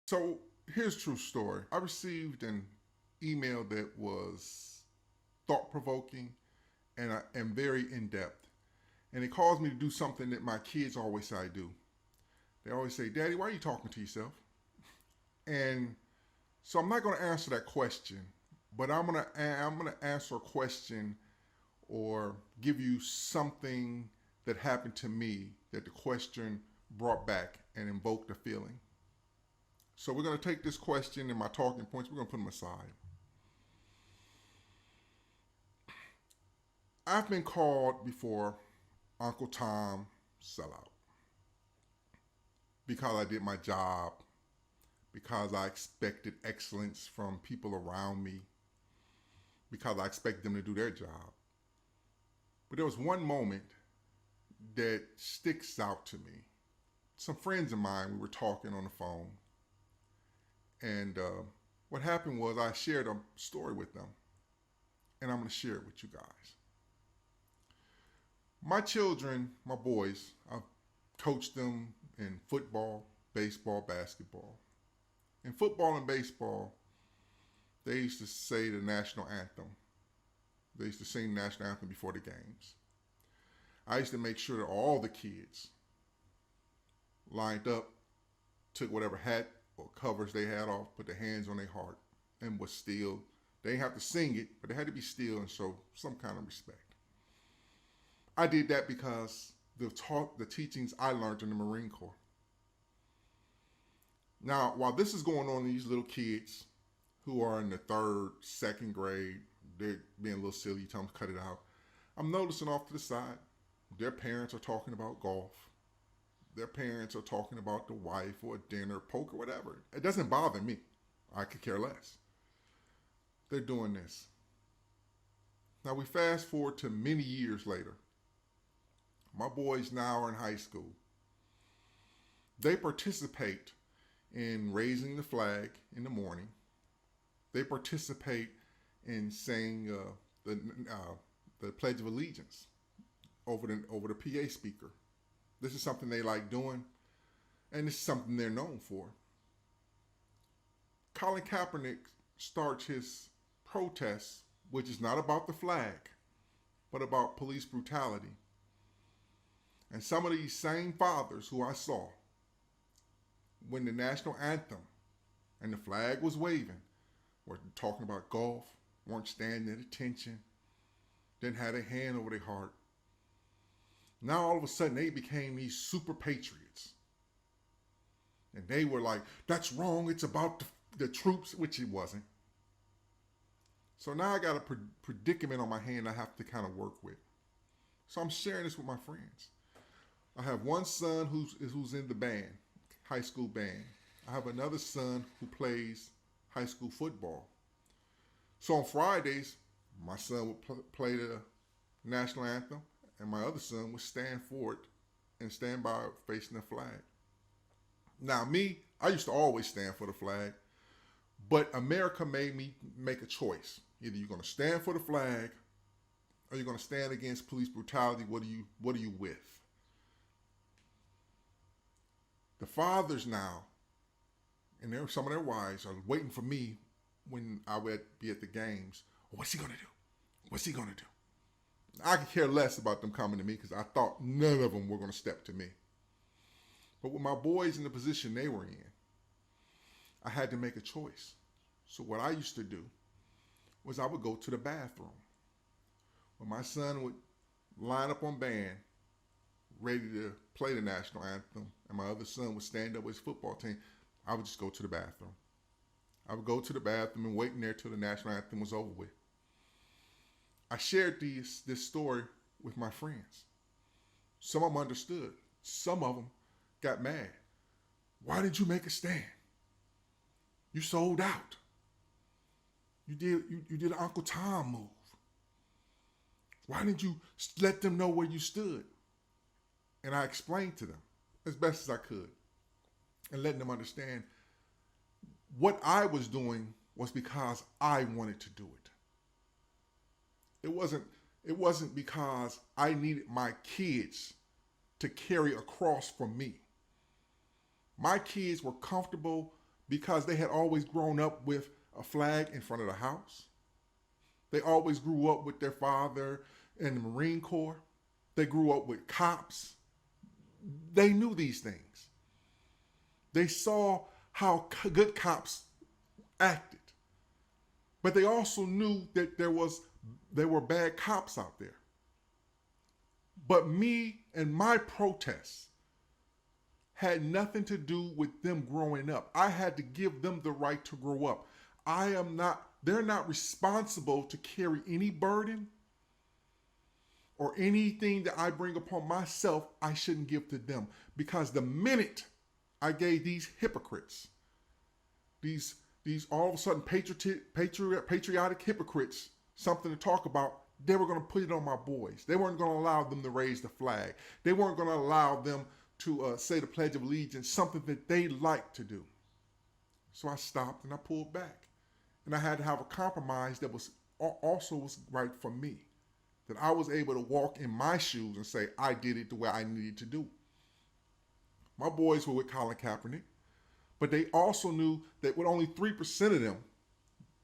So here's a true story. I received an email that was thought provoking and very in depth. And it caused me to do something that my kids always say I do. They always say, "Daddy, why are you talking to yourself?" And so I'm not going to answer that question, but I'm gonna answer a question or give you something that happened to me that the question brought back and invoked a feeling. So we're going to take this question and my talking points, we're going to put them aside. I've been called before Uncle Tom sellout because I did my job, because I expected excellence from people around me, because I expected them to do their job. But there was one moment that sticks out to me. Some friends of mine, we were talking on the phone, and what happened was I shared a story with them, and I'm going to share it with you guys. My children, my boys, I've coached them in football, baseball, basketball. In football and baseball, they used to say the national anthem. They used to sing the national anthem before the games. I used to make sure that all the kids lined up, took whatever hat or covers they had off, put their hands on their heart, and was still. They didn't have to sing it, but they had to be still and show some kind of respect. I did that because the teachings I learned in the Marine Corps. Now, while this is going on, these little kids who are in the third, second grade, they're being a little silly, you tell them to cut it out. I'm noticing off to the side, their parents are talking about golf. Their parents are talking about the wife or dinner, poker, whatever. It doesn't bother me. I could care less. They're doing this. Now we fast forward to many years later. My boys now are in high school. They participate in raising the flag in the morning. They participate in saying the Pledge of Allegiance over the PA speaker. This is something they like doing, and this is something they're known for. Colin Kaepernick starts his protest, which is not about the flag, but about police brutality. And some of these same fathers who I saw when the national anthem and the flag was waving were talking about golf, weren't standing at attention, didn't have a hand over their heart. Now all of a sudden they became these super patriots. And they were like, that's wrong, it's about the troops, which it wasn't. So now I got a predicament on my hand I have to kind of work with. So I'm sharing this with my friends. I have one son who's in the band, high school band. I have another son who plays high school football. So on Fridays, my son would play the national anthem, and my other son would stand for it and stand by facing the flag. Now me, I used to always stand for the flag, but America made me make a choice. Either you're going to stand for the flag or you're going to stand against police brutality. What are you with? The fathers now, and some of their wives are waiting for me when I would be at the games. What's he going to do? What's he going to do? I could care less about them coming to me because I thought none of them were going to step to me. But with my boys in the position they were in, I had to make a choice. So what I used to do was I would go to the bathroom. When my son would line up on band, ready to play the national anthem, and my other son would stand up with his football team, I would just go to the bathroom. I would go to the bathroom and wait in there till the national anthem was over with. I shared this story with my friends. Some of them understood. Some of them got mad. Why didn't you make a stand? You sold out. You did an Uncle Tom move. Why didn't you let them know where you stood? And I explained to them as best as I could and letting them understand what I was doing was because I wanted to do it. It wasn't because I needed my kids to carry a cross for me. My kids were comfortable because they had always grown up with a flag in front of the house. They always grew up with their father in the Marine Corps. They grew up with cops. They knew these things. They saw how good cops acted. But they also knew that there were bad cops out there. But me and my protests had nothing to do with them growing up. I had to give them the right to grow up. They're not responsible to carry any burden or anything that I bring upon myself, I shouldn't give to them. Because the minute I gave these hypocrites, these all of a sudden patriotic hypocrites, something to talk about, they were going to put it on my boys. They weren't going to allow them to raise the flag. They weren't going to allow them to say the Pledge of Allegiance, something that they like to do. So I stopped and I pulled back. And I had to have a compromise that was right for me. That I was able to walk in my shoes and say, I did it the way I needed to do. My boys were with Colin Kaepernick, but they also knew that with only 3% of them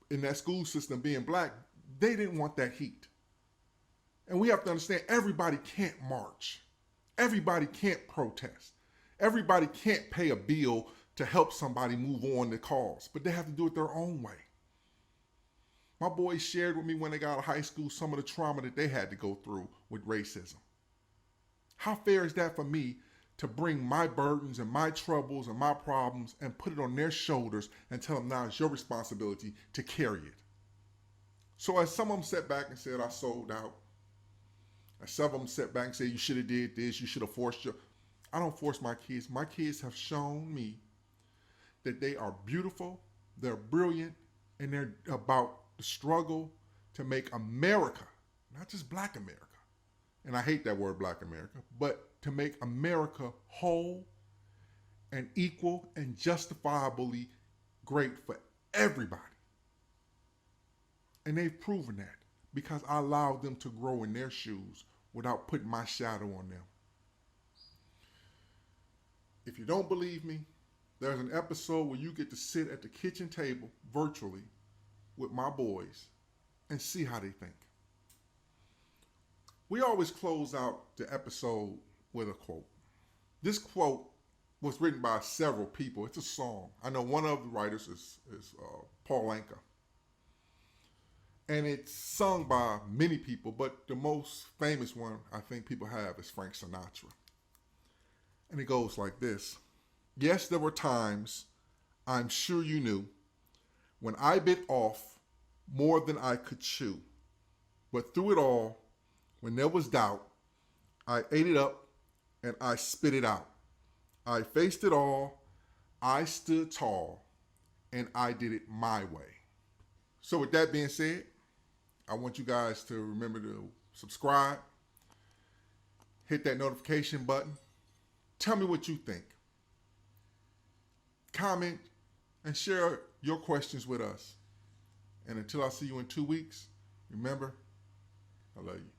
in that school system being black, they didn't want that heat. And we have to understand, everybody can't march. Everybody can't protest. Everybody can't pay a bill to help somebody move on the cause, but they have to do it their own way. My boys shared with me when they got out of high school some of the trauma that they had to go through with racism. How fair is that for me to bring my burdens and my troubles and my problems and put it on their shoulders and tell them now it's your responsibility to carry it? So as some of them sat back and said, I sold out. As some of them sat back and said, you should have did this, you should have forced your... I don't force my kids. My kids have shown me that they are beautiful, they're brilliant, and they're about the struggle to make America, not just Black America, and I hate that word Black America, but to make America whole and equal and justifiably great for everybody. And they've proven that because I allowed them to grow in their shoes without putting my shadow on them. If you don't believe me, there's an episode where you get to sit at the kitchen table virtually with my boys and see how they think. We always close out the episode with a quote. This quote was written by several people. It's a song. I know one of the writers is Paul Anka. And it's sung by many people, but the most famous one I think people have is Frank Sinatra. And it goes like this. Yes, there were times, I'm sure you knew, when I bit off more than I could chew. But through it all, when there was doubt, I ate it up and I spit it out. I faced it all, I stood tall, and I did it my way. So with that being said, I want you guys to remember to subscribe, hit that notification button. Tell me what you think. Comment and share your questions with us. And until I see you in 2 weeks, remember, I love you.